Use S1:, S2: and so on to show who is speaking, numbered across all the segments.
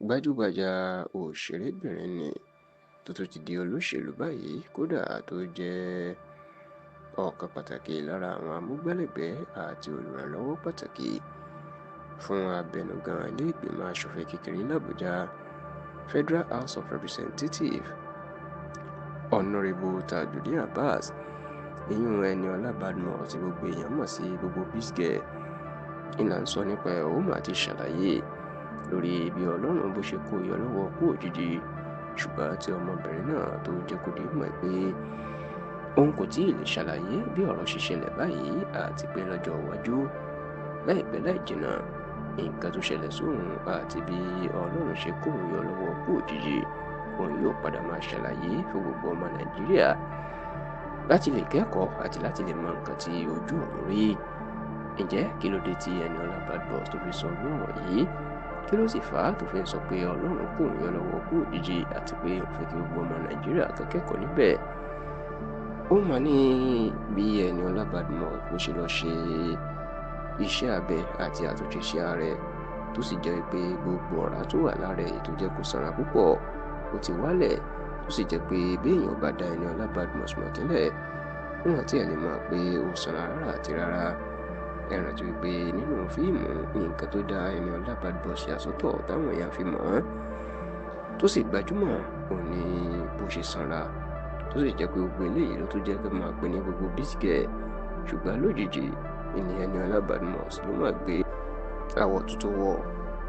S1: gbajúgbajà òṣèrébìnrin nni tó tún ti di olóṣèlú báyìí, kódà tó jẹ́ ọ̀kan pàtàkì lára àwọn amúgbálẹ́gbẹ̀ẹ́ àti olùrànlọ́wọ́ pàtàkì fún abẹnugan ilé-ìgbìmọ̀ aṣòfin kékeré làbújá Federal House of Representatives Honourable Tajudeen Abbas, ìyún Eniola Badmus tí gbogbo èèyàn mọ̀ sí gbogbo Biz-Girl, ìlà ń sọ nípa ẹ̀ ó mà ti ṣàlàyé lórí bí Ọlọ́run bó ṣe kó yọ lọ́wọ́ kú òjijì, ṣùgbọ́n tí ọmọbìnrin náà tó jẹ́ kó di mọ̀ pé òun kò tí ì lè ṣàlàyé bí ọ̀rọ̀ ṣe ṣẹlẹ̀ báyìí àti pé lọ́jọ́ iwájú láìpẹ́ láì jìnnà nǹkan tó ṣẹlẹ̀ sóun àti bí Ọlọ́run ṣe kó òun yọ lọ́wọ́ kú òjijì òun yóò padà máa ṣàlàyé fún gbogbo ọmọ Nàìjíríà láti lè kẹ́kọ̀ọ́ àti láti lè mọ nǹkan tí ojú òun rí. Ǹjẹ́ kí ló dé tí Eniola Badmus tó fi sọ ọ̀rọ̀ yìí? Kí ló sì fà á tó fi ń sọ pé Ọlọ́run kó òun yọ lọ́wọ́ kú òjijì àti pé òun fẹ́ kí gbogbo ọmọ Nàìjíríà kan kẹ́kọ̀ọ́ níbẹ̀? Ó mà ní bí Eniola Badmus bó ṣe lọ ṣe iṣẹ́ abẹ àti àtúnṣe sí ara rẹ̀ tó sì jẹ́ pé gbogbo ọ̀rá tó wà lára ẹ̀ tó jẹ́ kó sanra púpọ̀ ó ti wálẹ̀, tó sì jẹ́ pé béèyàn bá dá Eniola Badmus mọ̀ tẹ́lẹ̀ wọn àti ẹ̀ lè mọ̀ pé ó sanra rárá àti rárá. Ẹ rántí wípé nínú fíìmù nǹkan tó dá Eniola Badmus yàsọ́tọ̀ táwọn èèyàn fi mọ̀ ọ́n tó sì gbajúmọ̀ òun ni bó ṣe sanra, tó sì jẹ́ pé gbogbo eléyìí ló tó jẹ́ kí máa pè ní gbogbo Biz-Girl. Ṣùgbọ́n lójijì ni Eniola Badmus ló máa gbé àwọ̀ tuntun wọ̀,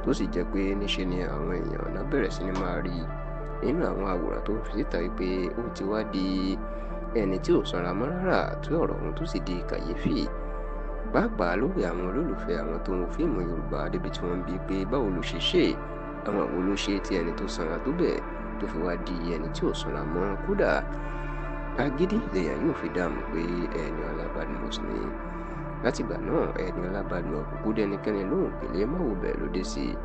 S1: tó sì jẹ́ pé níṣe ni àwọn èèyàn náà bẹ̀rẹ̀ sí ni máa rí nínú àwọn àwòrán tó fi síta wípé ó ti wá di ẹni tí ò sanra mọ́ rárá, tí ọ̀rọ̀ ọ̀hún tó sì di kàyéfì pàápàá lórí àwọn olólùfẹ́ àwọn tó ń wo fíìmù Yorùbá débi tí wọ́n ń bi pé báwo ló ṣe ṣe, àwọn wo ló ṣe tí ẹni tó sanra tó bẹ́ẹ̀ tó fi wá di ẹni tí ò sanra mọ́. Kódà agídí lèèyàn yóò fi dáàmú pé Eniola Badmus ni. Látìgbà náà Eniola Badmus kúkú dẹ́nikẹ́ni lóhùn pèlé máwo bẹ́ẹ̀ ló dé sí i,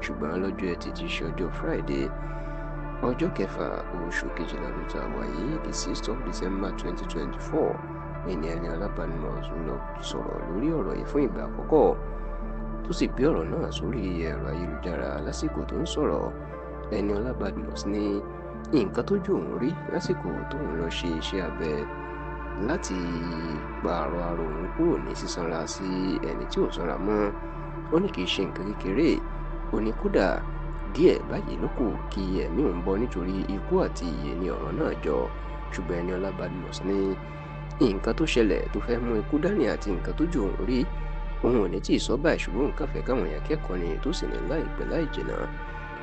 S1: ṣùgbọ́n lọ́jọ́ Ẹtì tí í ṣe ọjọ́ Friday ọjọ́ kẹfà oṣù kejìlá ló ta wáyé the 6th of December 2024 ní Eniola Badmus lọ sọ̀rọ̀ lórí ọ̀rọ̀ yìí fún ìgbà àkọ́kọ́, tó sì gbé ọ̀rọ̀ náà sórí ẹ̀rọ ayélujára. Lásìkò tó ń sọ̀rọ̀, Eniola Badmus ní nǹkan tójú òun rí lásìkò tóun lọ ṣe iṣẹ́ abẹ láti pààrọ̀ ara òun kúrò ní sísanra sí ẹni tí ò sanra mọ́. Ó ní kì í ṣe nǹkan kékeré, ó ní kódà díẹ̀ báyìí ló kù kí ẹ̀mí òun bọ́ nítorí ikú àti ìyè ni ọ̀rọ̀ náà jọ. Ṣùgbọ́n Eniola Badmus ní nǹkan tó ṣẹlẹ̀ tó fẹ́ mú ikú dání àti nǹkan tójú òun rí òun ò ní tí ì sọ báyìí, ṣùgbọ́n nǹkan fẹ́ káwọn èèyàn kẹ́kọ̀ọ́ ni, tó sì ní láìpẹ́ láì jìnnà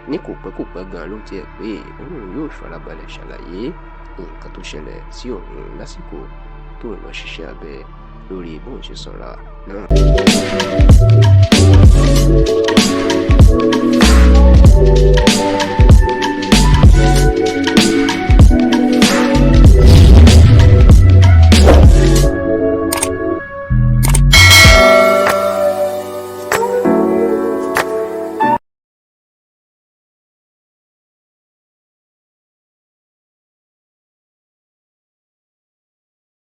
S1: ní kò pẹ́ kò pẹ́ gan ló tiẹ̀ pé òun yóò farabalẹ̀ ṣàlàyé nǹkan tó ṣẹlẹ̀ sí òun lásìkò tó ń lọ ṣiṣẹ́ abẹ lórí bóun ṣe sanra náà.